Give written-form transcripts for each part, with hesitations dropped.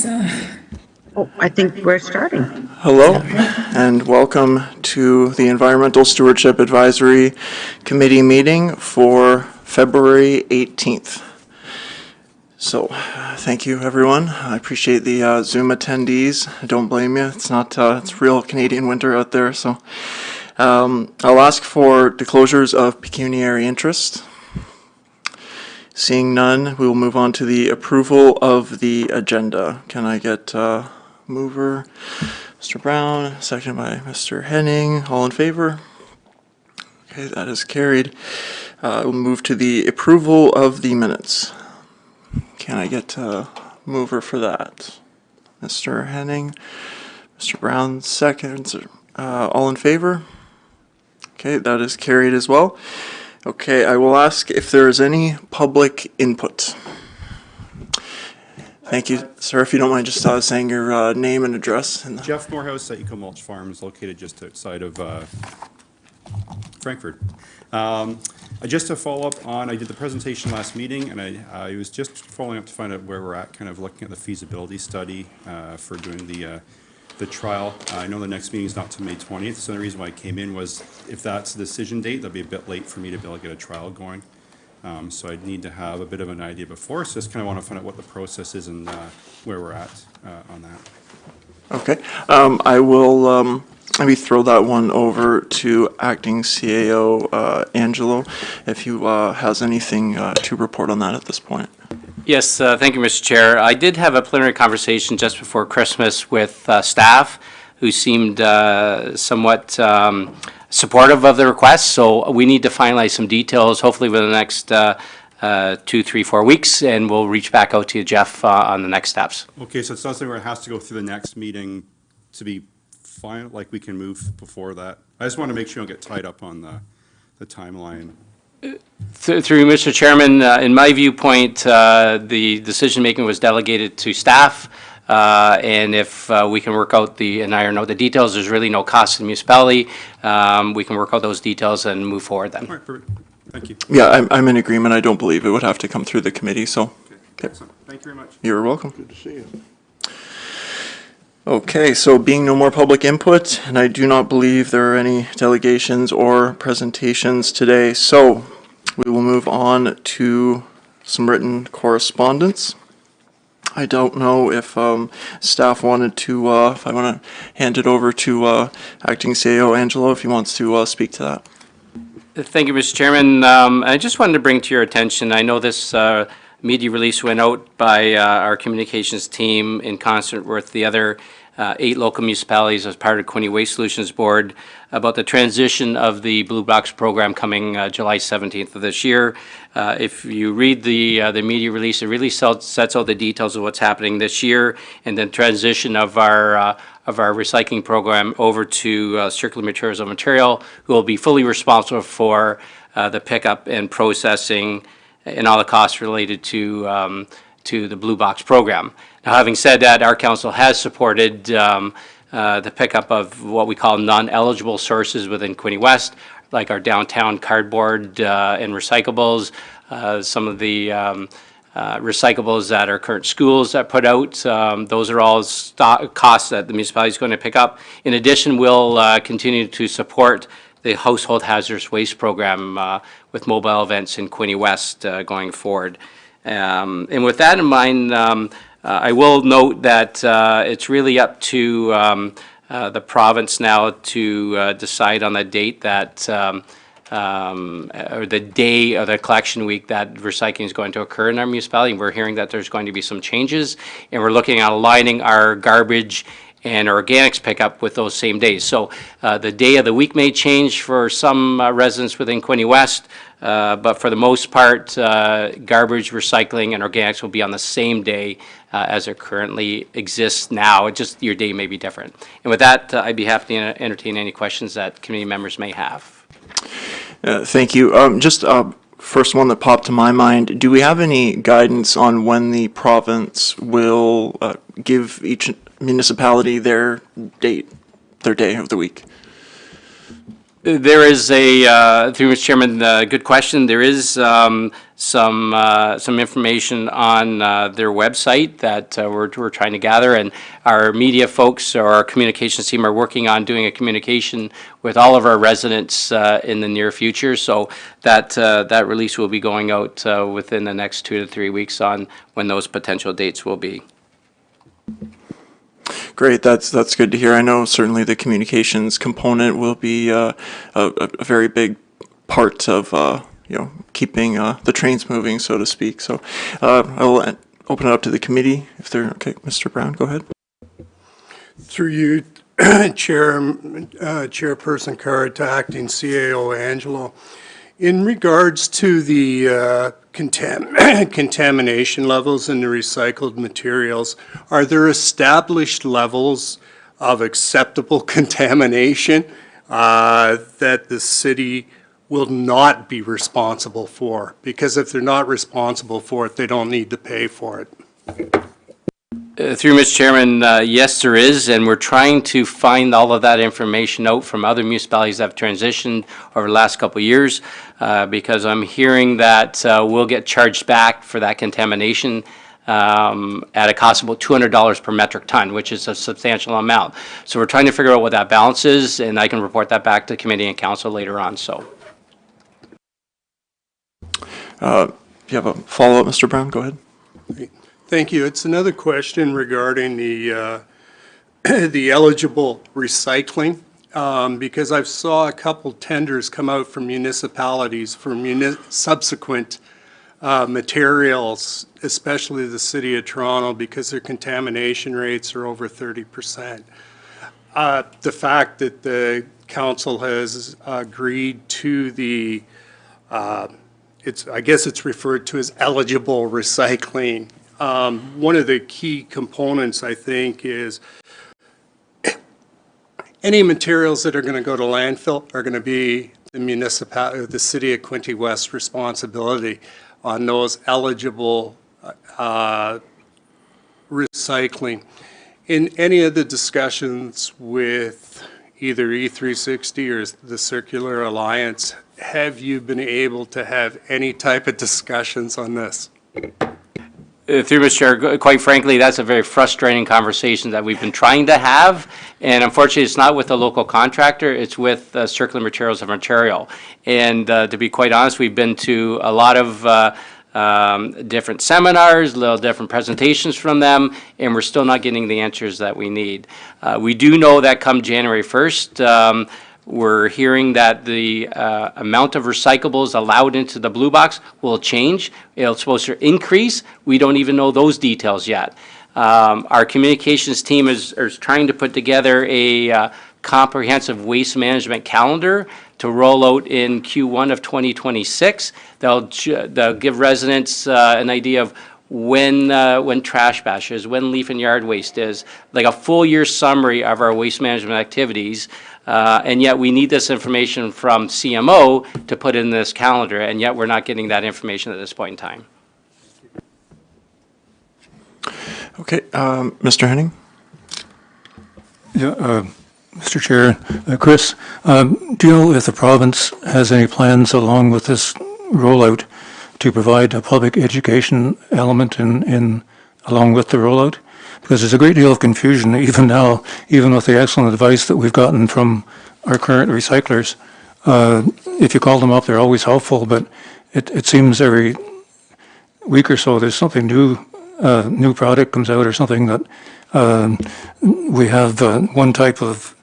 Oh, I think we're starting. Hello, and welcome to the Environmental Stewardship Advisory Committee meeting for February 18th. So, thank you, everyone. I appreciate the Zoom attendees. I don't blame you. It's real Canadian winter out there, so I'll ask for disclosures of pecuniary interest. Seeing none, we will move on to the approval of the agenda. Can I get mover, Mr. Brown, seconded by Mr. Henning. All in favor? Okay, that is carried. We'll move to the approval of the minutes. Can I get a mover for that? Mr. Henning, Mr. Brown, seconds. All in favor? Okay, that is carried as well. Okay, I will ask if there is any public input. Thank you, sir. If you don't mind just saying your name and address. Jeff Morehouse at Eco Mulch Farms, located just outside of Frankfurt. Just to follow up on, I did the presentation last meeting, and I was just following up to find out where we're at, kind of looking at the feasibility study for doing the trial. I know the next meeting is not till May 20th, so the reason why I came in was if that's the decision date, that'd be a bit late for me to be able to get a trial going. So I'd need to have a bit of an idea before, so just kind of want to find out what the process is and where we're at on that. Okay, I will maybe throw that one over to Acting CAO Angelo, if he has anything to report on that at this point. Yes, thank you, Mr. Chair. I did have a preliminary conversation just before Christmas with staff who seemed somewhat supportive of the request. So we need to finalize some details, hopefully within the next 2, 3, 4 weeks, and we'll reach back out to you, Jeff, on the next steps. Okay, so it's not something where it has to go through the next meeting to be final, like we can move before that? I just want to make sure you don't get tied up on the timeline. Through Mr. Chairman, in my viewpoint, the decision-making was delegated to staff, and if we can work out and iron out the details, there's really no cost to the municipality. We can work out those details and move forward then. All right, perfect. Thank you. Yeah, I'm in agreement. I don't believe it would have to come through the committee, so. Okay. Excellent. Thank you very much. You're welcome. Good to see you. Okay, so being no more public input, and I do not believe there are any delegations or presentations today, so we will move on to some written correspondence. I don't know if staff wanted to, if I want to hand it over to Acting CAO Angelo, if he wants to speak to that. Thank you, Mr. Chairman. I just wanted to bring to your attention, I know this media release went out by our communications team in concert with the other 8 local municipalities as part of Quinte Waste Solutions Board about the transition of the Blue Box program coming July 17th of this year. If you read the media release, it really sets out the details of what's happening this year and then transition of our recycling program over to Circular Materials and Material, who will be fully responsible for the pickup and processing and all the costs related to the Blue Box program. Now, having said that, our council has supported the pickup of what we call non-eligible sources within Quinte West, like our downtown cardboard and recyclables, some of the recyclables that our current schools that put out. Those are all costs that the municipality is going to pick up. In addition, we'll continue to support the household hazardous waste program with mobile events in Quinte West going forward. And with that in mind, I will note that it's really up to the province now to decide on the date that, or the day of the collection week that recycling is going to occur in our municipality. We're hearing that there's going to be some changes, and we're looking at aligning our garbage and organics pickup with those same days. So the day of the week may change for some residents within Quinte West, but for the most part, garbage, recycling, and organics will be on the same day as it currently exists now. It just your day may be different. And with that, I'd be happy to entertain any questions that committee members may have. Thank you. First one that popped to my mind, do we have any guidance on when the province will give each municipality their day of the week? There is through Mr. Chairman, good question. There is some information on their website that we're trying to gather, and our media folks or our communications team are working on doing a communication with all of our residents in the near future. So that release will be going out within the next 2 to 3 weeks on when those potential dates will be. Great, that's good to hear. I know certainly the communications component will be a very big part of keeping the trains moving, so to speak. So I will open it up to the committee if they're okay. Mr. Brown, go ahead. Through you, Chairperson Carr, to Acting CAO Angelo. In regards to the contamination levels in the recycled materials, are there established levels of acceptable contamination that the city will not be responsible for? Because if they're not responsible for it, they don't need to pay for it. Through Mr. Chairman, yes, there is, and we're trying to find all of that information out from other municipalities that have transitioned over the last couple of years, because I'm hearing that we'll get charged back for that contamination at a cost of about $200 per metric ton, which is a substantial amount. So we're trying to figure out what that balance is, and I can report that back to committee and council later on. So, You have a follow-up, Mr. Brown? Go ahead. Thank you. It's another question regarding the the eligible recycling, because I've saw a couple tenders come out from municipalities for subsequent materials, especially the City of Toronto, because their contamination rates are over 30%. The fact that the council has agreed to the, I guess it's referred to as eligible recycling. One of the key components, I think, is any materials that are going to go to landfill are going to be the City of Quinte West's responsibility on those eligible recycling. In any of the discussions with either E360 or the Circular Alliance, have you been able to have any type of discussions on this? Through Mr. Chair, quite frankly, that's a very frustrating conversation that we've been trying to have, and unfortunately, it's not with a local contractor, it's with Circular Materials of Ontario. And to be quite honest, we've been to a lot of different seminars, little different presentations from them, and we're still not getting the answers that we need. We do know that come January 1st, we're hearing that the amount of recyclables allowed into the blue box will change. It's supposed to increase. We don't even know those details yet. Our communications team is trying to put together a comprehensive waste management calendar to roll out in Q1 of 2026. They'll give residents an idea of when trash bash is, when leaf and yard waste is, like a full year summary of our waste management activities. And yet we need this information from CMO to put in this calendar, and yet we're not getting that information at this point in time. Okay, Mr. Henning? Yeah, Mr. Chair, Chris, do you know if the province has any plans along with this rollout to provide a public education element along with the rollout? Because there's a great deal of confusion even now, even with the excellent advice that we've gotten from our current recyclers. If you call them up, they're always helpful, but it seems every week or so there's something new product comes out or something that we have one type of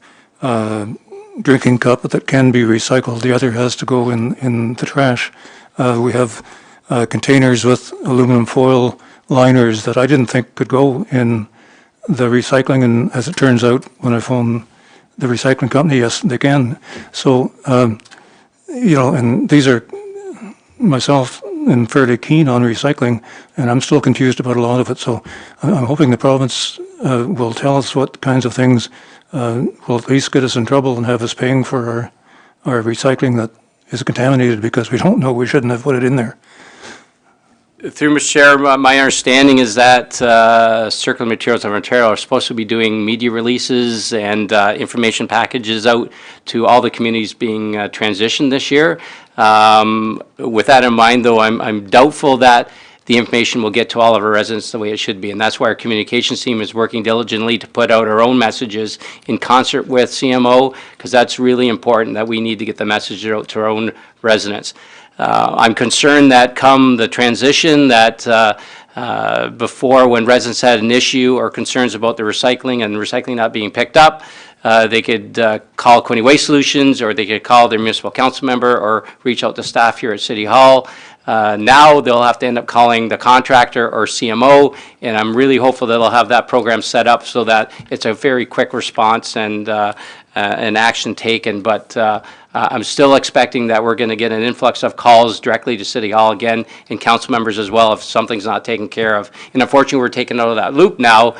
drinking cup that can be recycled, the other has to go in the trash. We have containers with aluminum foil liners that I didn't think could go in the recycling, and as it turns out, when I phone the recycling company, yes, they can. So, and these are, myself, and fairly keen on recycling, and I'm still confused about a lot of it. So I'm hoping the province will tell us what kinds of things will at least get us in trouble and have us paying for our recycling that is contaminated because we don't know, we shouldn't have put it in there. Through Mr. Chair, my understanding is that Circular Materials of Ontario are supposed to be doing media releases and information packages out to all the communities being transitioned this year. With that in mind, though, I'm doubtful that the information will get to all of our residents the way it should be. And that's why our communications team is working diligently to put out our own messages in concert with CMO, because that's really important, that we need to get the message out to our own residents. I'm concerned that come the transition, that before, when residents had an issue or concerns about the recycling and recycling not being picked up, they could call Quinte Waste Solutions, or they could call their municipal council member, or reach out to staff here at City Hall. Now they'll have to end up calling the contractor or CMO, and I'm really hopeful that they'll have that program set up so that it's a very quick response and an action taken. But I'm still expecting that we're going to get an influx of calls directly to City Hall again, and council members as well, if something's not taken care of. And unfortunately, we're taken out of that loop now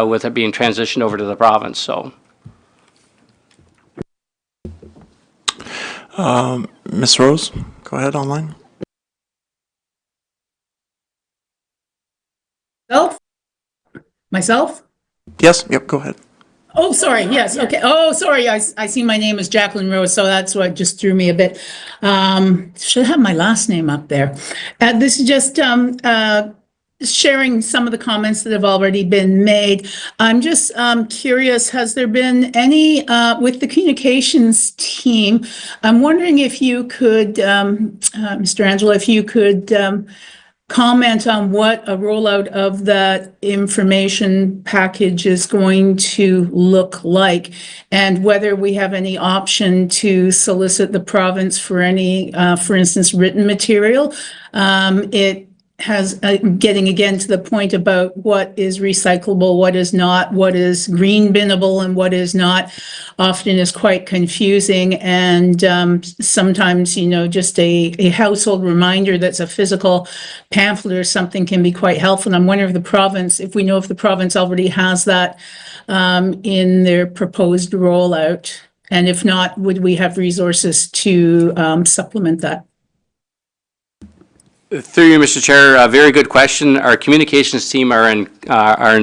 with it being transitioned over to the province. So. Ms. Rose, go ahead online. Myself? Yes, yep, go ahead. Oh, sorry, yes, okay. Oh, sorry, I see my name is Jacqueline Rose, so that's what just threw me a bit. Should have my last name up there. This is just sharing some of the comments that have already been made. I'm just curious, has there been any, with the communications team, I'm wondering if you could, Mr. Angelo, if you could comment on what a rollout of that information package is going to look like, and whether we have any option to solicit the province for any, for instance, written material. It has getting again to the point about what is recyclable, what is not, what is green binnable and what is not, often is quite confusing. And sometimes, you know, just a household reminder that's a physical pamphlet or something can be quite helpful. And I'm wondering if the province, if we know if the province already has that in their proposed rollout, and if not, would we have resources to supplement that? Through you, Mr. Chair, a very good question. Our communications team are in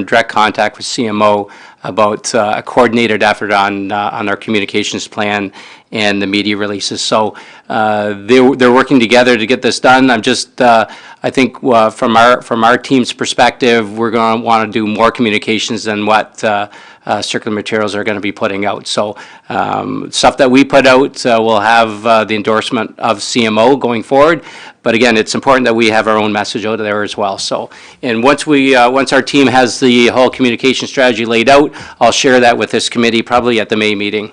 direct contact with CMO about a coordinated effort on our communications plan and the media releases. So they're working together to get this done. I'm just I think from our team's perspective, we're going to want to do more communications than what Circular Materials are going to be putting out. So stuff that we put out will have the endorsement of CMO going forward. But again, it's important that we have our own message out there as well. So, and once our team has the whole communication strategy laid out, I'll share that with this committee probably at the May meeting.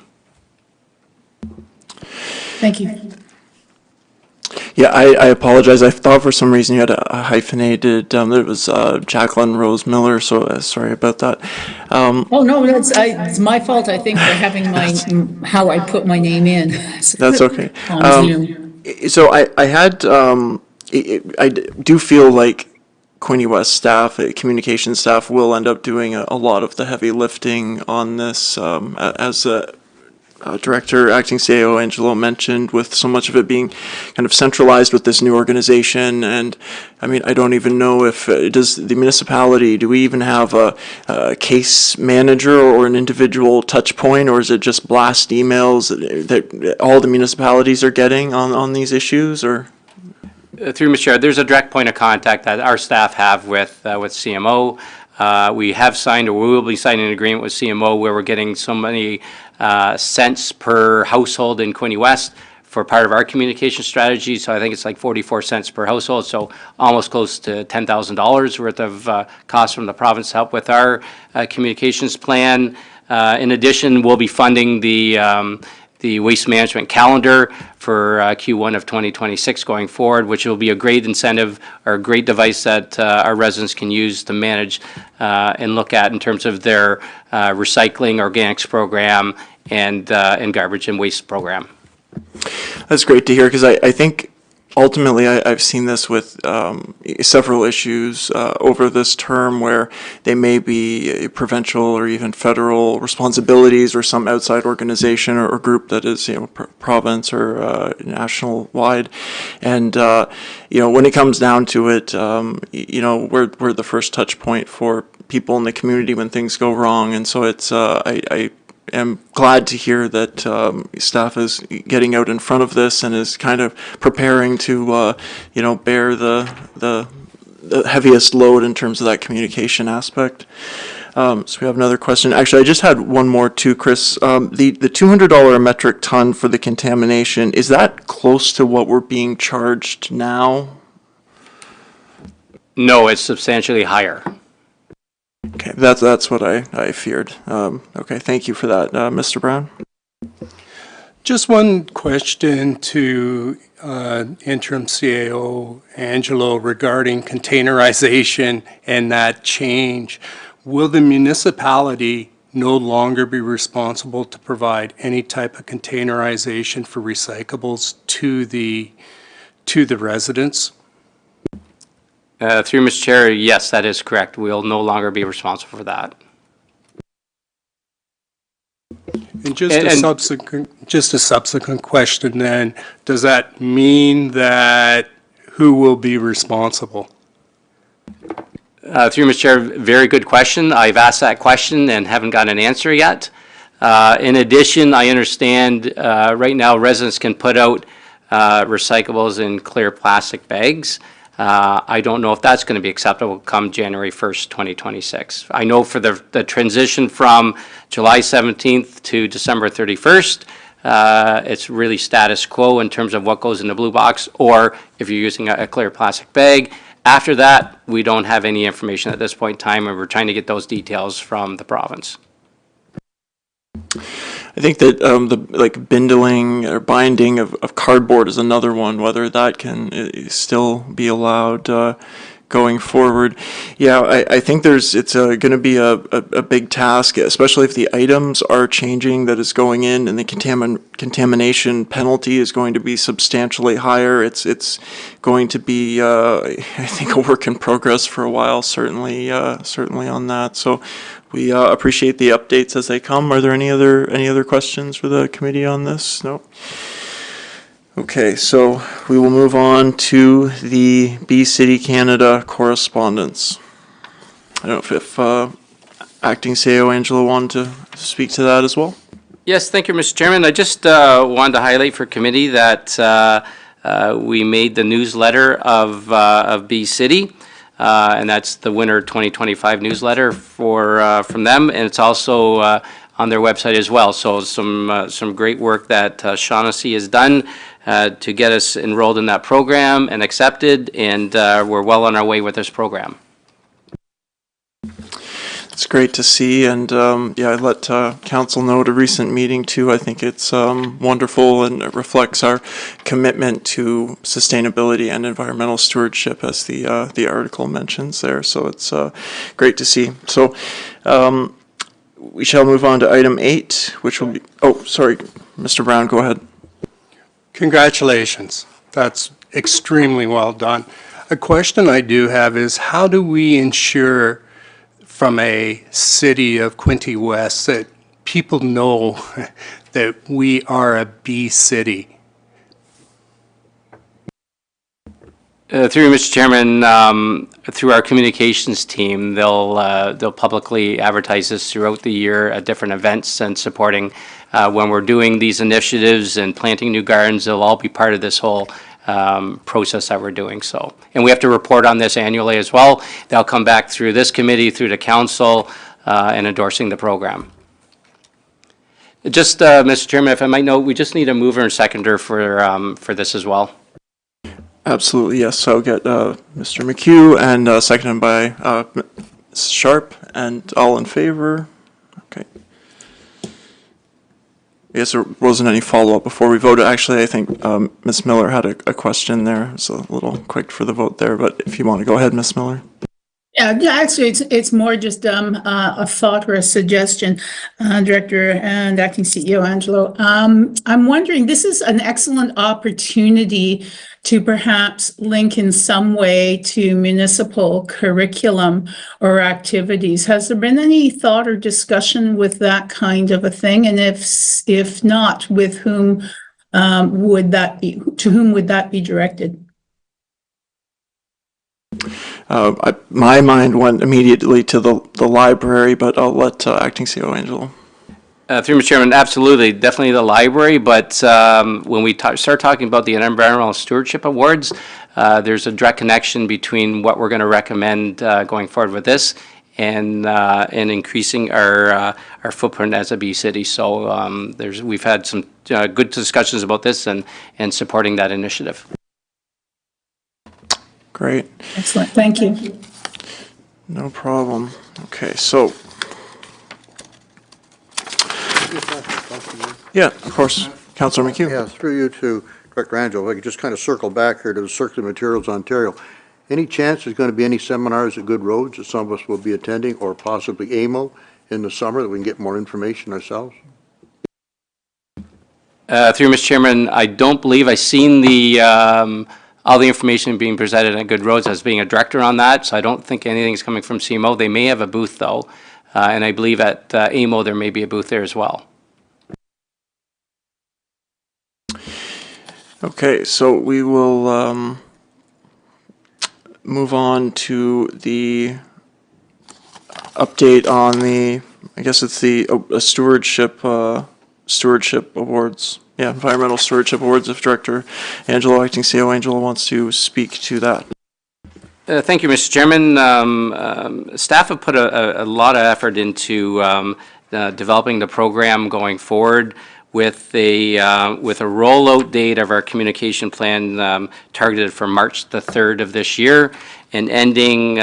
Thank you. Yeah, I apologize. I thought for some reason you had a hyphenated, it was Jacqueline Rose Miller, so sorry about that. Oh, no, it's my fault, I think, for having how I put my name in. That's okay. On Zoom. So I had, I do feel like Quinte West staff, communication staff, will end up doing a lot of the heavy lifting on this, as Director, Acting CAO Angelo mentioned, with so much of it being kind of centralized with this new organization. And I mean, I don't even know if, does the municipality, do we even have a case manager or an individual touch point, or is it just blast emails that all the municipalities are getting on these issues, or? Through Mr. Chair, there's a direct point of contact that our staff have with CMO. We have signed, or we will be signing an agreement with CMO where we're getting so many cents per household in Quinte West for part of our communication strategy. So I think it's like 44 cents per household, so almost close to $10,000 worth of cost from the province to help with our communications plan. In addition, we'll be funding the waste management calendar for Q1 of 2026 going forward, which will be a great incentive or a great device that our residents can use to manage and look at in terms of their recycling, organics program, and garbage and waste program. That's great to hear, because I think ultimately, I've seen this with several issues over this term where they may be provincial or even federal responsibilities or some outside organization or group that is, province or national wide. And, when it comes down to it, we're the first touch point for people in the community when things go wrong. And so it's, I am glad to hear that staff is getting out in front of this and is kind of preparing to, bear the heaviest load in terms of that communication aspect. So we have another question. Actually, I just had one more too, Chris. The $200 a metric ton for the contamination, is that close to what we're being charged now? No, it's substantially higher. Okay, that's what I feared. Okay, thank you for that, Mr. Brown. Just one question to interim CAO Angelo regarding containerization and that change. Will the municipality no longer be responsible to provide any type of containerization for recyclables to the residents? Through Mr. Chair, yes, that is correct. We'll no longer be responsible for that. And just a subsequent question then, does that mean that who will be responsible? Through Mr. Chair, very good question. I've asked that question and haven't got an answer yet. In addition, I understand right now residents can put out recyclables in clear plastic bags. I don't know if that's going to be acceptable come January 1st, 2026. I know for the transition from July 17th to December 31st, it's really status quo in terms of what goes in the blue box, or if you're using a clear plastic bag. After that, we don't have any information at this point in time, and we're trying to get those details from the province. I think that the bindling or binding of cardboard is another one, whether that can still be allowed going forward. Yeah, I think it's going to be a big task, especially if the items are changing that is going in, and the contamination penalty is going to be substantially higher. It's going to be, I think, a work in progress for a while, certainly on that. So we appreciate the updates as they come. Are there any other questions for the committee on this? No. Okay, so we will move on to the B City Canada correspondence. I don't know if Acting CAO Angelo wanted to speak to that as well. Yes, thank you, Mr. Chairman. I just wanted to highlight for committee that we made the newsletter of B City, and that's the winter 2025 newsletter from them, and it's also on their website as well. So some great work that Shaughnessy has done to get us enrolled in that program and accepted, and we're well on our way with this program. It's great to see, and I let council know at a recent meeting too. I think it's wonderful, and it reflects our commitment to sustainability and environmental stewardship, as the article mentions there. So it's great to see. So we shall move on to item 8, which will be. Oh, sorry, Mr. Brown, go ahead. Congratulations. That's extremely well done. A question I do have is, how do we ensure from a city of Quinte West that people know that we are a B city? Through you, Mr. Chairman, through our communications team, they'll publicly advertise this throughout the year at different events and supporting when we're doing these initiatives and planting new gardens. They'll all be part of this whole process that we're doing. So, and we have to report on this annually as well. They'll come back through this committee, through the council, and endorsing the program. Just, Mr. Chairman, if I might note, we just need a mover and seconder for this as well. Absolutely, yes. So I'll get Mr. McHugh and seconded by Ms. Sharp, and all in favor. Okay. I guess there wasn't any follow-up before we voted. Actually, I think Ms. Miller had a question there. It's a little quick for the vote there, but if you want to go ahead, Ms. Miller. Yeah, actually, it's more just a thought or a suggestion, Director and Acting CEO Angelo. I'm wondering, this is an excellent opportunity to perhaps link in some way to municipal curriculum or activities. Has there been any thought or discussion with that kind of a thing? And if not, with whom would that be? To whom would that be directed? My mind went immediately to the library, but I'll let Acting CEO Angelo. Through Mr. Chairman, absolutely, definitely the library, but when we start talking about the Environmental Stewardship Awards, there's a direct connection between what we're going to recommend going forward with this and increasing our footprint as a bee city. So we've had some good discussions about this and supporting that initiative. Great. Excellent, thank you. No problem. Okay, so. Yeah, of course. Councillor McHugh. Yeah, through you to Director Angelo, if I could just kind of circle back here to the Circular Materials Ontario. Any chance there's going to be any seminars at Good Roads that some of us will be attending, or possibly AMO in the summer, that we can get more information ourselves? Through Mr. Chairman, I don't believe I've seen all the information being presented at Good Roads as being a director on that, so I don't think anything's coming from CMO. They may have a booth, though, and I believe at AMO there may be a booth there as well. Okay, so we will move on to the update on the, I guess it's the stewardship awards. Yeah, environmental stewardship awards. If Director Angelo, Acting CEO Angelo, wants to speak to that. Thank you, Mr. Chairman. Staff have put a lot of effort into developing the program going forward with a rollout date of our communication plan targeted for March the 3rd of this year and ending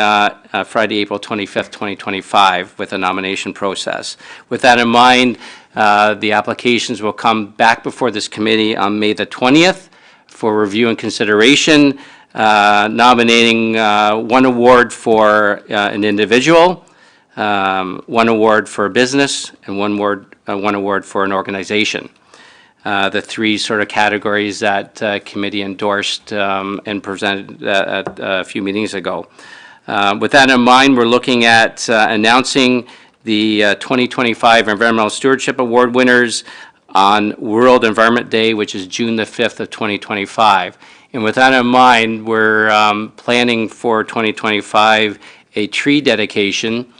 Friday, April 25th, 2025 with a nomination process. With that in mind, the applications will come back before this committee on May the 20th for review and consideration, nominating one award for an individual, one award for a business, and one award for an organization. The three sort of categories that committee endorsed and presented at a few meetings ago. With that in mind, we're looking at announcing the 2025 Environmental Stewardship Award winners on World Environment Day, which is June the 5th of 2025. And with that in mind, we're planning for 2025 a tree dedication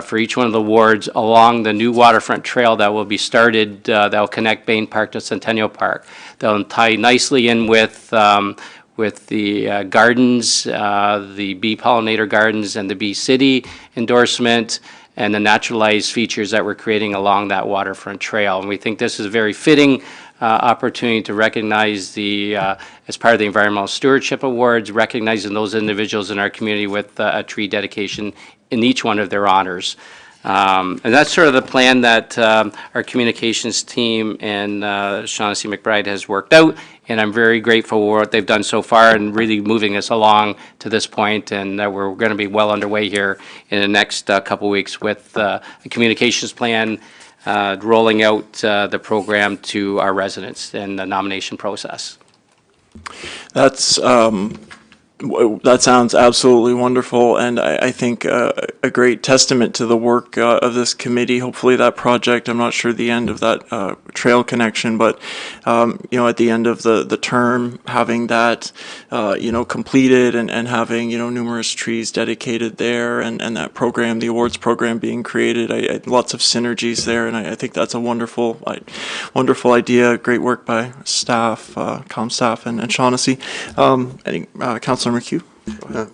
for each one of the wards along the new waterfront trail that will be started, that will connect Bain Park to Centennial Park. That'll tie nicely in with the gardens, the bee pollinator gardens and the bee city endorsement and the naturalized features that we're creating along that waterfront trail. And we think this is a very fitting opportunity to recognize as part of the Environmental Stewardship Awards, recognizing those individuals in our community with a tree dedication in each one of their honors. And that's sort of the plan that our communications team and Shaughnessy McBride has worked out, and I'm very grateful for what they've done so far and really moving us along to this point, and we're going to be well underway here in the next couple weeks with a communications plan rolling out the program to our residents in the nomination process. That sounds absolutely wonderful, and I think a great testament to the work of this committee. Hopefully that project, I'm not sure the end of that trail connection, but at the end of the term, having that completed and having numerous trees dedicated there, and that program, the awards program being created, lots of synergies there, and I think that's a wonderful idea. Great work by staff, comm staff, and Shaughnessy. Councillor McHugh.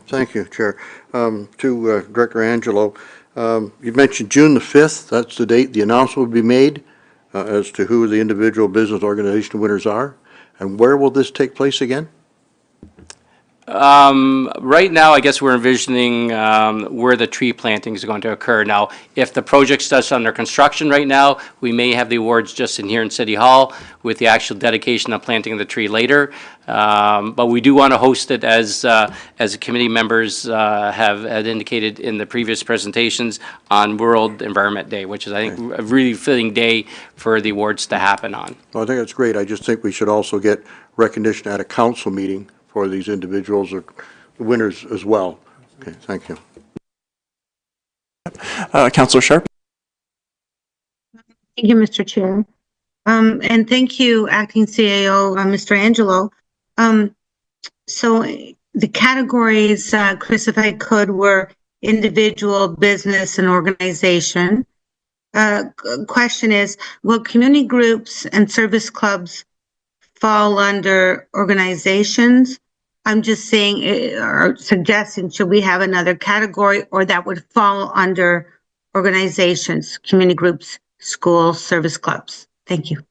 Thank you, Chair. To Director Angelo, you mentioned June the 5th. That's the date the announcement will be made as to who the individual business organization winners are. And where will this take place again? Right now, I guess we're envisioning where the tree planting is going to occur. Now, if the project's just under construction right now, we may have the awards just in here in City Hall with the actual dedication of planting the tree later. But we do want to host it as the committee members had indicated in the previous presentations on World Environment Day, which is, I think, a really fitting day for the awards to happen on. Well, I think that's great. I just think we should also get recognition at a council meeting for these individuals or the winners as well. Okay, thank you. Councillor Sharp? Thank you, Mr. Chair. And thank you, Acting CAO, Mr. Angelo. So the categories, Chris, if I could, were individual, business, and organization. Question is, will community groups and service clubs fall under organizations? I'm just saying, or suggesting, should we have another category, or that would fall under organizations, community groups, schools, service clubs? Thank you.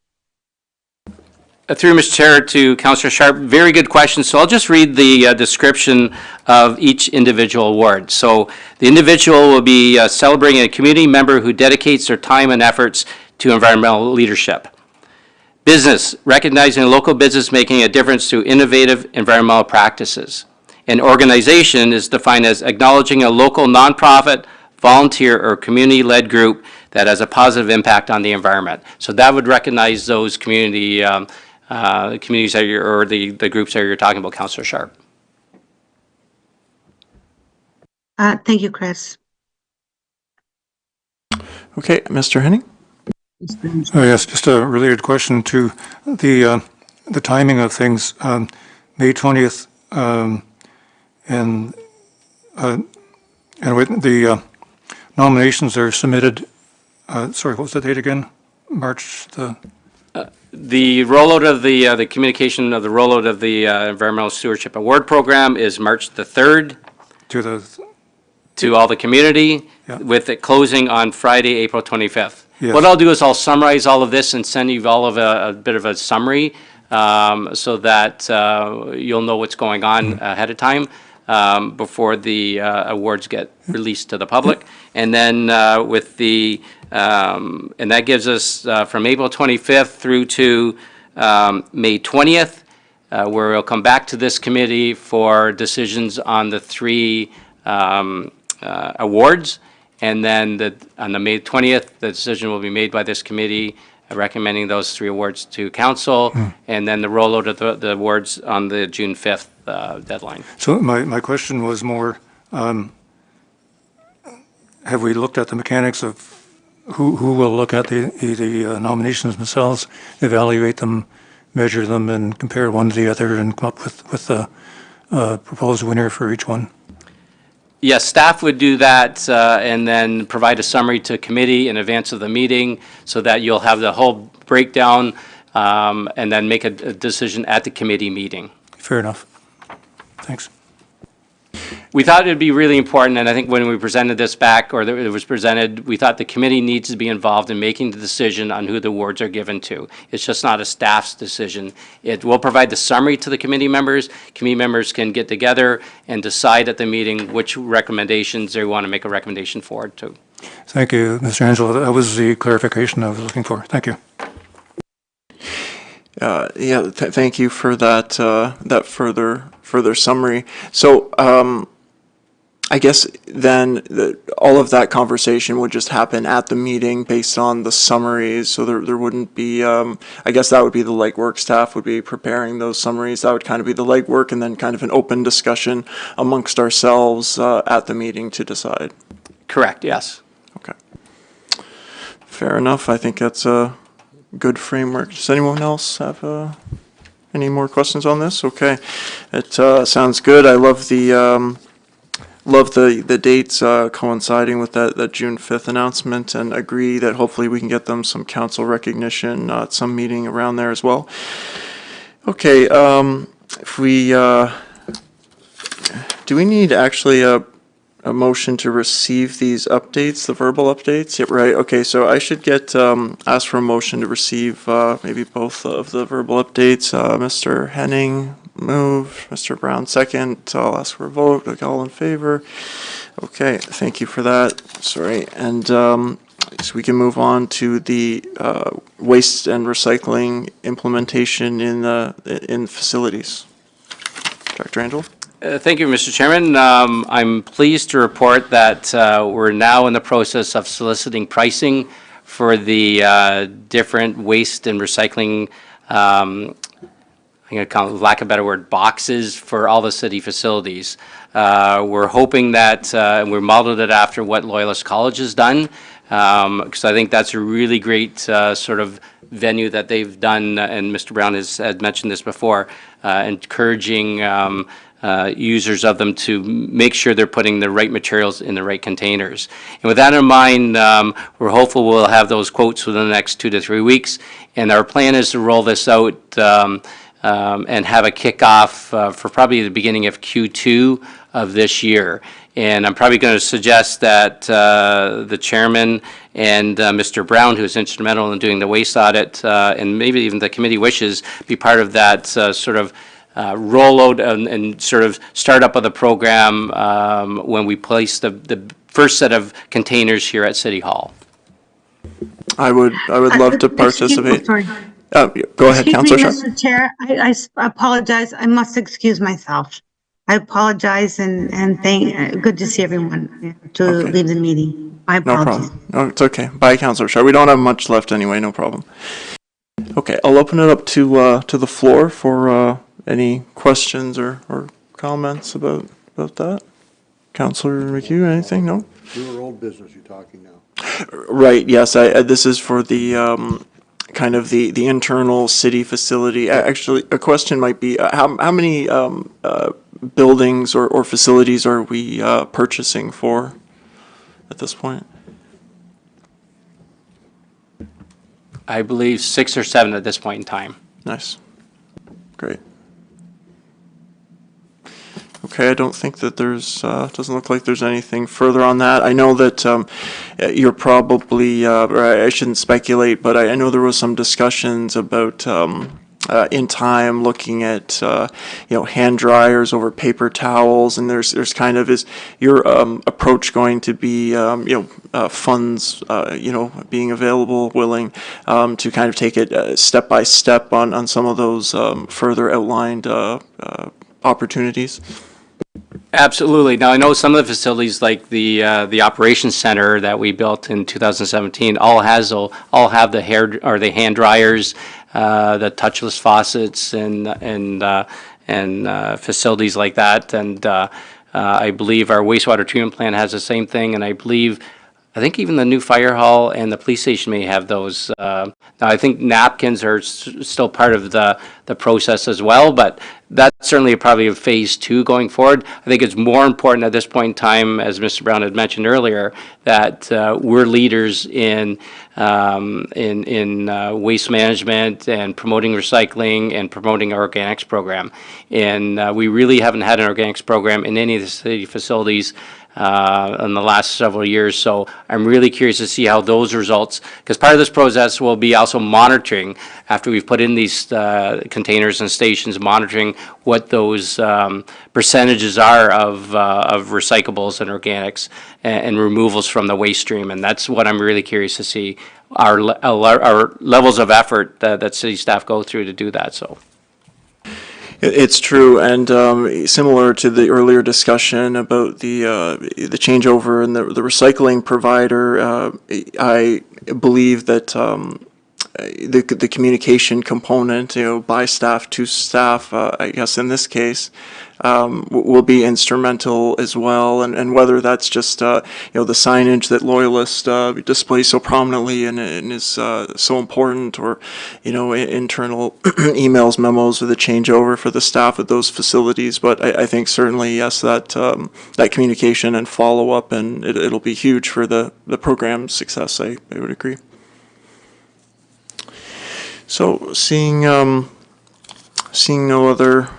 Through Mr. Chair to Councillor Sharp, very good question. So I'll just read the description of each individual award. So the individual will be celebrating a community member who dedicates their time and efforts to environmental leadership. Business, recognizing a local business making a difference through innovative environmental practices. An organization is defined as acknowledging a local nonprofit, volunteer, or community-led group that has a positive impact on the environment. So that would recognize those communities that or the groups that you're talking about, Councillor Sharp. Thank you, Chris. Okay, Mr. Henning? Oh, yes, just a related question to the timing of things. May 20th, and with the nominations are submitted, sorry, what was the date again? March the... The rollout of the communication of the rollout of the Environmental Stewardship Award Program is March the 3rd. To the... To all the community, Yeah. with it closing on Friday, April 25th. Yes. What I'll do is I'll summarize all of this and send you all of a bit of a summary so that you'll know what's going on ahead of time before the awards get released to the public. And then with the, and that gives us from April 25th through to May 20th, where we'll come back to this committee for decisions on the three awards. And then on the May 20th, the decision will be made by this committee recommending those three awards to council, and then the rollout of the awards on the June 5th deadline. So my question was more, have we looked at the mechanics of who will look at the nominations themselves, evaluate them, measure them, and compare one to the other, and come up with a proposed winner for each one? Yes, staff would do that and then provide a summary to committee in advance of the meeting so that you'll have the whole breakdown and then make a decision at the committee meeting. Fair enough. Thanks. We thought it'd be really important, and I think when we presented this back, or it was presented, we thought the committee needs to be involved in making the decision on who the awards are given to. It's just not a staff's decision. It will provide the summary to the committee members. Committee members can get together and decide at the meeting which recommendations they want to make a recommendation forward to. Thank you, Mr. Angelo. That was the clarification I was looking for. Thank you. Yeah, thank you for that that further summary. So I guess then all of that conversation would just happen at the meeting based on the summaries. So there wouldn't be, I guess that would be the legwork. Staff would be preparing those summaries. That would kind of be the legwork, and then kind of an open discussion amongst ourselves at the meeting to decide. Correct, yes. Okay. Fair enough. I think that's a good framework. Does anyone else have any more questions on this? Okay. It sounds good. I love the dates coinciding with that June 5th announcement, and agree that hopefully we can get them some council recognition at some meeting around there as well. Okay, if we, do we need actually a motion to receive these updates, the verbal updates? Yep, right. Okay, so I should get, ask for a motion to receive maybe both of the verbal updates. Mr. Henning, moved, Mr. Brown second, so I'll ask for a vote, like all in favor. Okay, thank you for that, sorry, and so we can move on to the waste and recycling implementation in facilities. Dr. Angel? Thank you, Mr. Chairman. I'm pleased to report that we're now in the process of soliciting pricing for the different waste and recycling, I'm going to call it, lack of a better word, boxes for all the city facilities. We're hoping that, and we're modeled it after what Loyalist College has done, because I think that's a really great sort of venue that they've done, and Mr. Brown has had mentioned this before, encouraging users of them to make sure they're putting the right materials in the right containers. And with that in mind, we're hopeful we'll have those quotes within the next 2 to 3 weeks. And our plan is to roll this out and have a kickoff for probably the beginning of Q2 of this year. And I'm probably going to suggest that the chairman and Mr. Brown, who is instrumental in doing the waste audit, and maybe even the committee wishes, be part of that sort of rollout and sort of startup of the program when we place the first set of containers here at City Hall. I would love to participate. Sorry. Go ahead, Councillor Shaw. Mr. Chair, I apologize. I must excuse myself. I apologize and good to see everyone to leave the meeting. My No apologies. problem. No, it's okay. Bye, Councillor Shaw. We don't have much left anyway, no problem. Okay, I'll open it up to the floor for any questions or comments about that? Councillor McHugh, anything? No? New or old business you're talking now? Right, yes, this is for the kind of the internal city facility. Actually, a question might be, how many buildings or facilities are we purchasing for at this point? I believe 6 or 7 at this point in time. Nice. Great. Okay, I don't think that there's, doesn't look like there's anything further on that. I know that you're probably, or I shouldn't speculate, but I know there was some discussions about in time looking at, hand dryers over paper towels, and there's kind of, is your approach going to be, funds, being available, willing to kind of take it step by step on some of those further outlined opportunities? Absolutely. Now, I know some of the facilities, like the operations center that we built in 2017, all have the hand dryers, the touchless faucets, and facilities like that. And I believe our wastewater treatment plant has the same thing. And I think even the new fire hall and the police station may have those. Now, I think napkins are still part of the process as well, but that's certainly probably a phase 2 going forward. I think it's more important at this point in time, as Mr. Brown had mentioned earlier, that we're leaders in waste management and promoting recycling and promoting our organics program. And we really haven't had an organics program in any of the city facilities in the last several years. So I'm really curious to see how those results, because part of this process will be also monitoring after we've put in these containers and stations, monitoring what those percentages are of recyclables and organics and removals from the waste stream. And that's what I'm really curious to see, our levels of effort that city staff go through to do that. So. It's true, and similar to the earlier discussion about the changeover and the recycling provider, I believe that the communication component, by staff to staff, I guess in this case, will be instrumental as well, and whether that's just the signage that Loyalist displays so prominently and is so important, or internal emails, memos with the changeover for the staff at those facilities. But I think certainly, yes, that that communication and follow up, and it'll be huge for the program's success. I would agree. So seeing no other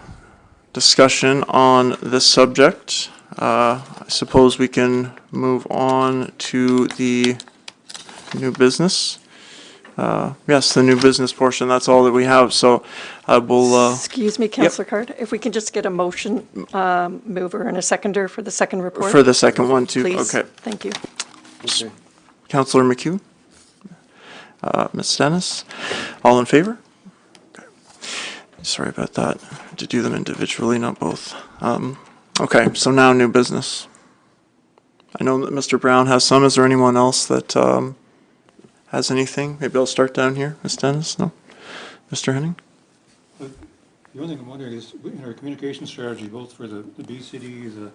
discussion on this subject, I suppose we can move on to the new business. yes, the new business portion, that's all that we have, so I will, Excuse me, Councillor Card, if we can just get a motion mover and a seconder for the second report? for the second one too. Please, Okay. thank you. Councillor McHugh? Ms. Dennis? All in favor? Okay. Sorry about that. I had to do them individually, not both. Okay, so now new business. I know that Mr. Brown has some. Is there anyone else that has anything? Maybe I'll start down here. Ms. Dennis? No? Mr. Henning? The only thing I'm wondering is, in our communication strategy, both for the B-City, the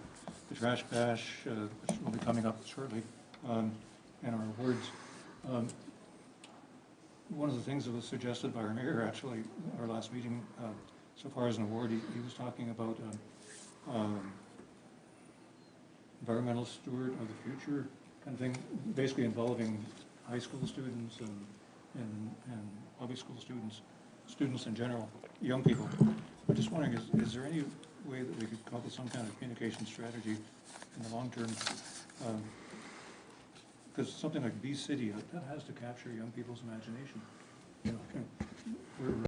Trash Bash, which will be coming up shortly, and our awards, one of the things that was suggested by our mayor, actually, our last meeting, so far as an award, he was talking about environmental steward of the future kind of thing, basically involving high school students and public school students in general, young people. I'm just wondering, is there any way that we could come up with some kind of communication strategy in the long term? Because something like B-City, that has to capture young people's imagination. You know, we're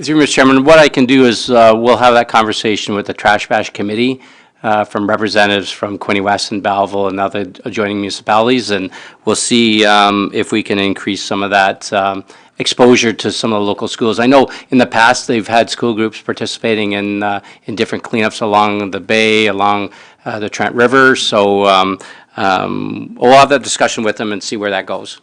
Through Mr. Chairman, what I can do is we'll have that conversation with the Trash Bash Committee from representatives from Quinte West and Belleville and other adjoining municipalities, and we'll see if we can increase some of that exposure to some of the local schools. I know in the past they've had school groups participating in different cleanups along the bay, along the Trent River, so we'll have that discussion with them and see where that goes.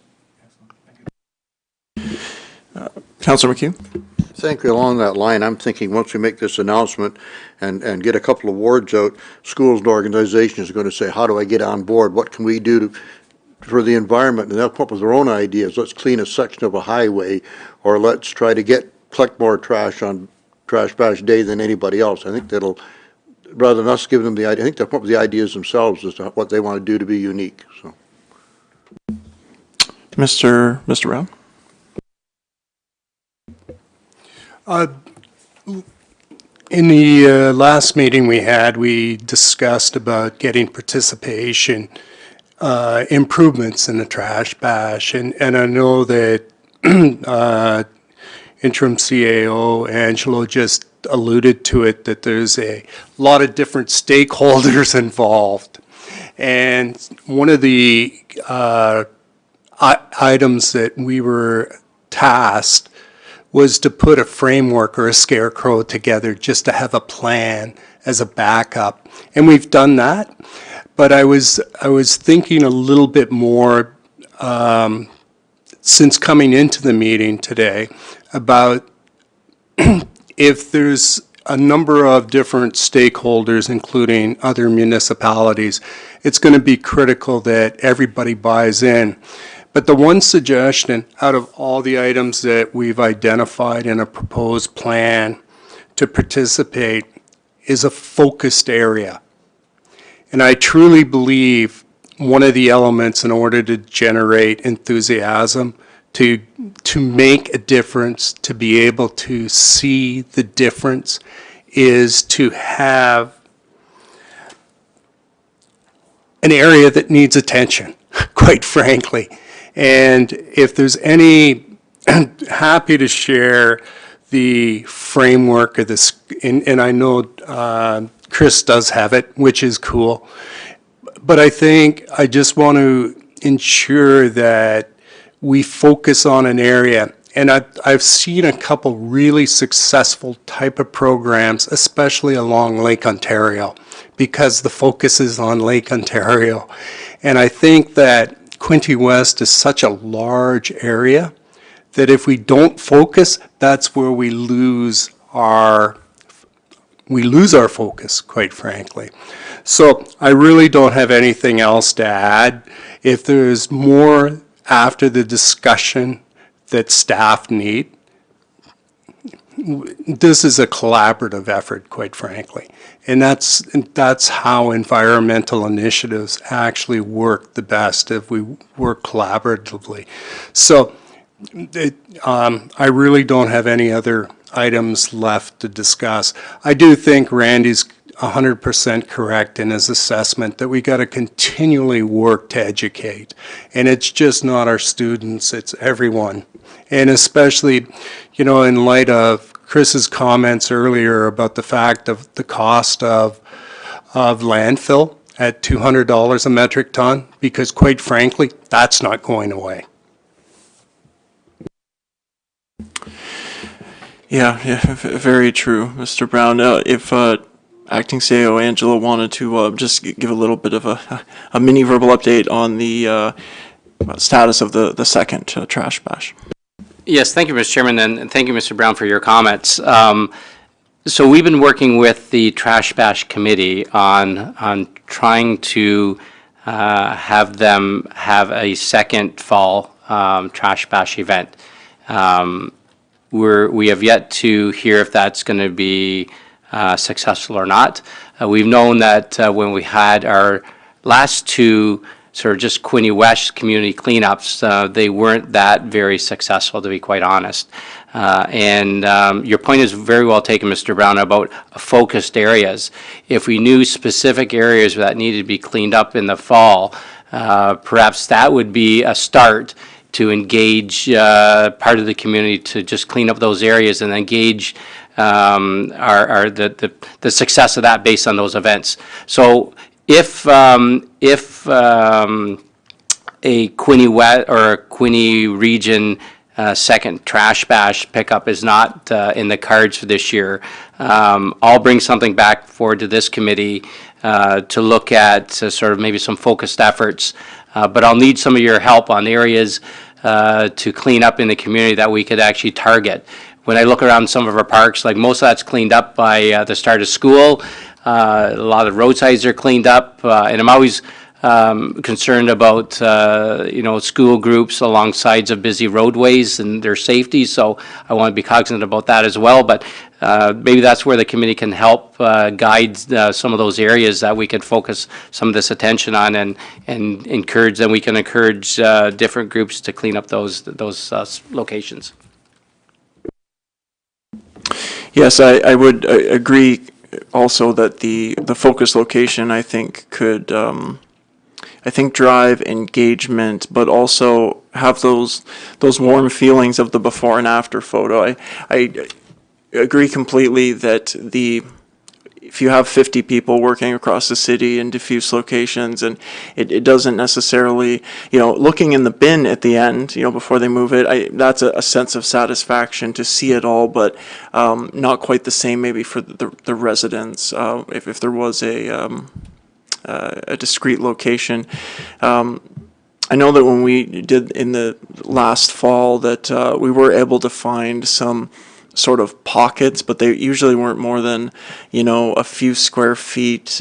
Councillor McHugh? Thank you. Along that line, I'm thinking once we make this announcement and get a couple of awards out, schools and organizations are going to say, how do I get on board? What can we do for the environment? And they'll come up with their own ideas. Let's clean a section of a highway, or let's try to collect more trash on Trash Bash Day than anybody else. I think that'll, rather than us giving them the idea, I think they'll come up with the ideas themselves as to what they want to do to be unique. So, Mr. Brown? In the last meeting we had, we discussed about getting participation improvements in the Trash Bash, and I know that interim CAO Angelo just alluded to it, that there's a lot of different stakeholders involved. And one of the items that we were tasked was to put a framework or a scarecrow together just to have a plan as a backup. And we've done that, but I was thinking a little bit more since coming into the meeting today about if there's a number of different stakeholders, including other municipalities, it's going to be critical that everybody buys in. But the one suggestion out of all the items that we've identified in a proposed plan to participate is a focused area. And I truly believe one of the elements in order to generate enthusiasm, to make a difference, to be able to see the difference, is to have an area that needs attention, quite frankly. And if there's any, happy to share the framework of this, and I know Chris does have it, which is cool. But I think I just want to ensure that we focus on an area. And I've seen a couple really successful type of programs, especially along Lake Ontario, because the focus is on Lake Ontario. And I think that Quinte West is such a large area that if we don't focus, that's where we lose our focus, quite frankly. So I really don't have anything else to add. If there's more after the discussion that staff need, this is a collaborative effort, quite frankly. And that's how environmental initiatives actually work the best, if we work collaboratively. So I really don't have any other items left to discuss. I do think Randy's 100% correct in his assessment that we got to continually work to educate. And it's just not our students, it's everyone. And especially, you know, in light of Chris's comments earlier about the fact of the cost of landfill at $200 a metric ton, because quite frankly, that's not going away. Yeah, very true, Mr. Brown. If Acting CAO Angela wanted to just give a little bit of a mini verbal update on the status of the second trash bash. Yes, thank you, Mr. Chairman, and thank you, Mr. Brown, for your comments. So we've been working with the Trash Bash Committee on trying to have them have a second fall Trash Bash event. We have yet to hear if that's going to be successful or not. We've known that when we had our last two sort of just Quinte West community cleanups, they weren't that very successful, to be quite honest. And your point is very well taken, Mr. Brown, about focused areas. If we knew specific areas that needed to be cleaned up in the fall, perhaps that would be a start to engage part of the community to just clean up those areas and engage the success of that based on those events. So if a Quinte West or a Quinte region second trash bash pickup is not in the cards for this year, I'll bring something back forward to this committee to look at sort of maybe some focused efforts. But I'll need some of your help on areas to clean up in the community that we could actually target. When I look around some of our parks, like most of that's cleaned up by the start of school. A lot of roadsides are cleaned up, and I'm always concerned about school groups along sides of busy roadways and their safety. So I want to be cognizant about that as well. But maybe that's where the committee can help guide some of those areas that we could focus some of this attention on and encourage. Then we can encourage different groups to clean up those locations. Yes, I would agree also that the focus location, I think, could drive engagement, but also have those warm feelings of the before and after photo. I agree completely that if you have 50 people working across the city in diffuse locations, and it doesn't necessarily, looking in the bin at the end, before they move it, that's a sense of satisfaction to see it all, but not quite the same maybe for the residents, if there was a discrete location. I know that when we did in the last fall that we were able to find some sort of pockets, but they usually weren't more than, a few square feet,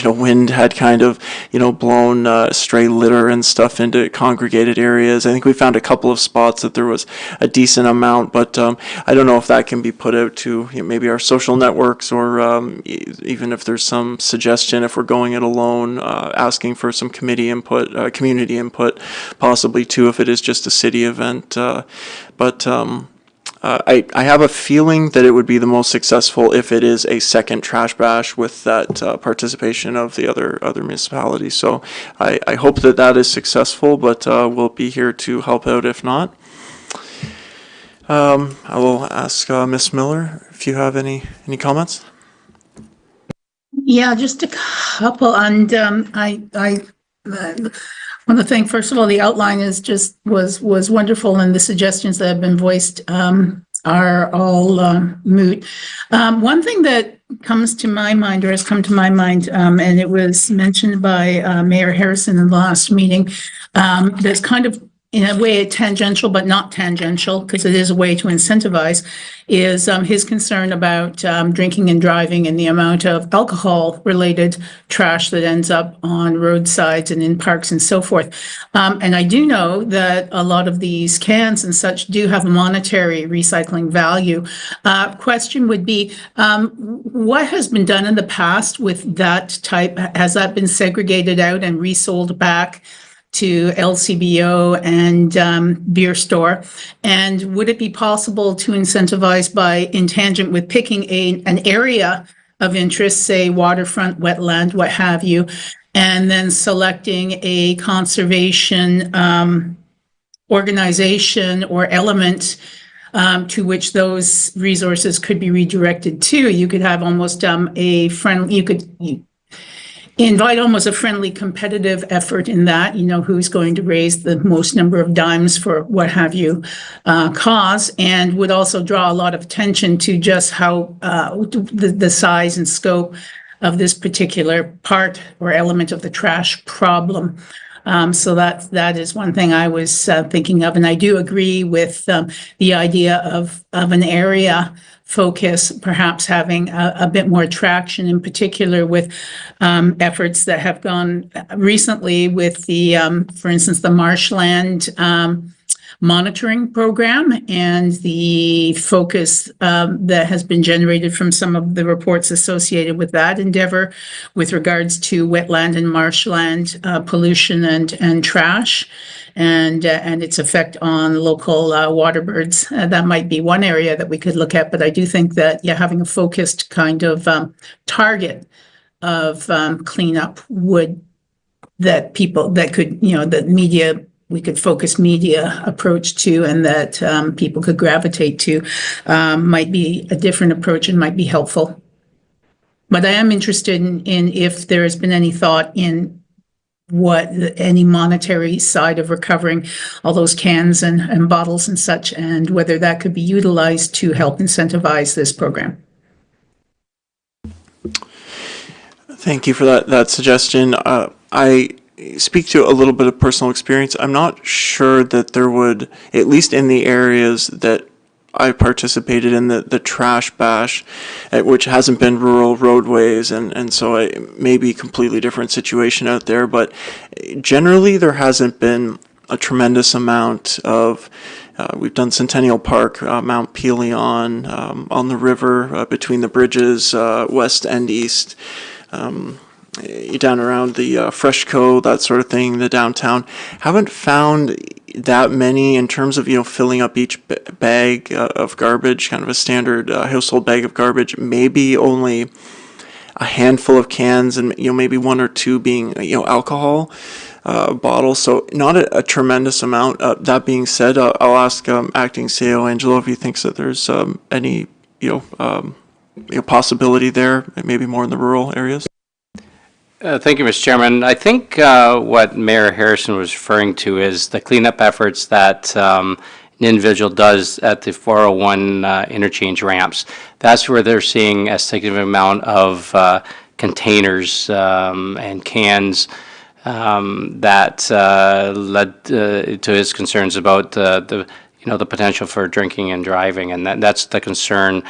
wind had kind of, blown stray litter and stuff into congregated areas. I think we found a couple of spots that there was a decent amount, but I don't know if that can be put out to maybe our social networks, or even if there's some suggestion, if we're going it alone, asking for some committee input, community input, possibly too, if it is just a city event. But I have a feeling that it would be the most successful if it is a second trash bash with that participation of the other municipalities. So I hope that is successful, but we'll be here to help out if not. I will ask Ms. Miller if you have any comments. Yeah, just a couple, and I want to thank, first of all, the outline was wonderful, and the suggestions that have been voiced are all moot. One thing that comes to my mind, or has come to my mind, and it was mentioned by Mayor Harrison in the last meeting, that's kind of in a way tangential, but not tangential, because it is a way to incentivize, is his concern about drinking and driving and the amount of alcohol-related trash that ends up on roadsides and in parks and so forth. And I do know that a lot of these cans and such do have a monetary recycling value. Question would be, what has been done in the past with that type? Has that been segregated out and resold back to LCBO and beer store? And would it be possible to incentivize by in tangent with picking an area of interest, say waterfront, wetland, what have you, and then selecting a conservation organization or element to which those resources could be redirected to? You could have almost a friendly, you could invite almost a friendly competitive effort in that, who's going to raise the most number of dimes for what have you cause, and would also draw a lot of attention to just how the size and scope of this particular part or element of the trash problem. So that is one thing I was thinking of, and I do agree with the idea of an area focus, perhaps having a bit more traction, in particular with efforts that have gone recently with the, for instance, the marshland monitoring program and the focus that has been generated from some of the reports associated with that endeavor with regards to wetland and marshland pollution and trash and its effect on local waterbirds. That might be one area that we could look at, but I do think that, having a focused kind of target of cleanup that could, that media, we could focus media approach to, and that people could gravitate to, might be a different approach and might be helpful. But I am interested in if there has been any thought in any monetary side of recovering all those cans and bottles and such, and whether that could be utilized to help incentivize this program. Thank you for that suggestion. I speak to a little bit of personal experience. I'm not sure that there would, at least in the areas that I participated in, the trash bash, which hasn't been rural roadways, and so it may be a completely different situation out there, but generally there hasn't been a tremendous amount of, we've done Centennial Park, Mount Pelion, on the river, between the bridges, west and east, down around the Freshco, that sort of thing, the downtown. Haven't found that many in terms of, filling up each bag of garbage, kind of a standard household bag of garbage, maybe only a handful of cans and, maybe one or two being, alcohol bottles. So not a tremendous amount. That being said, I'll ask Acting CEO Angelo if he thinks that there's any, possibility there, maybe more in the rural areas. Thank you, Mr. Chairman. I think what Mayor Harrison was referring to is the cleanup efforts that an individual does at the 401 interchange ramps. That's where they're seeing a significant amount of containers and cans that led to his concerns about the potential for drinking and driving, and that's the concern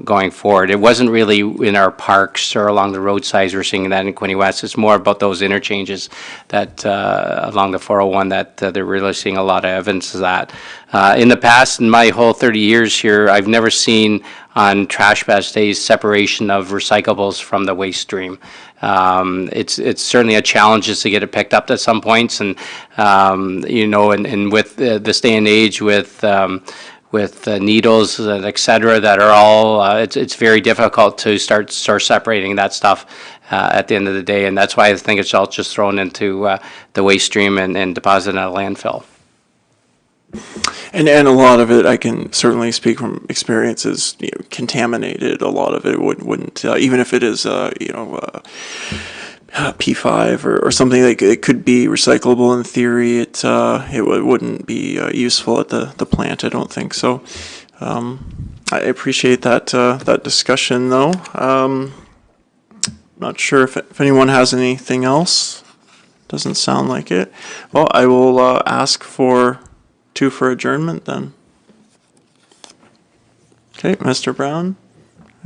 going forward. It wasn't really in our parks or along the roadsides. We're seeing that in Quinte West. It's more about those interchanges that along the 401 that they're really seeing a lot of evidence of that. In the past, in my whole 30 years here, I've never seen on trash bash days separation of recyclables from the waste stream. It's certainly a challenge just to get it picked up at some points, and and with this day and age with needles, et cetera, that are all, it's very difficult to start separating that stuff at the end of the day. And that's why I think it's all just thrown into the waste stream and deposited in a landfill. And a lot of it, I can certainly speak from experience, is contaminated. A lot of it wouldn't even if it is P5 or something like it could be recyclable in theory. It wouldn't be useful at the plant, I don't think so. I appreciate that discussion, though. Not sure if anyone has anything else. Doesn't sound like it. Well, I will ask for 2 for adjournment then. Okay, Mr. Brown,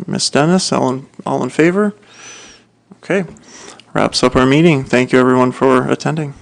Ms. Dennis, all in favor? Okay, wraps up our meeting. Thank you everyone for attending.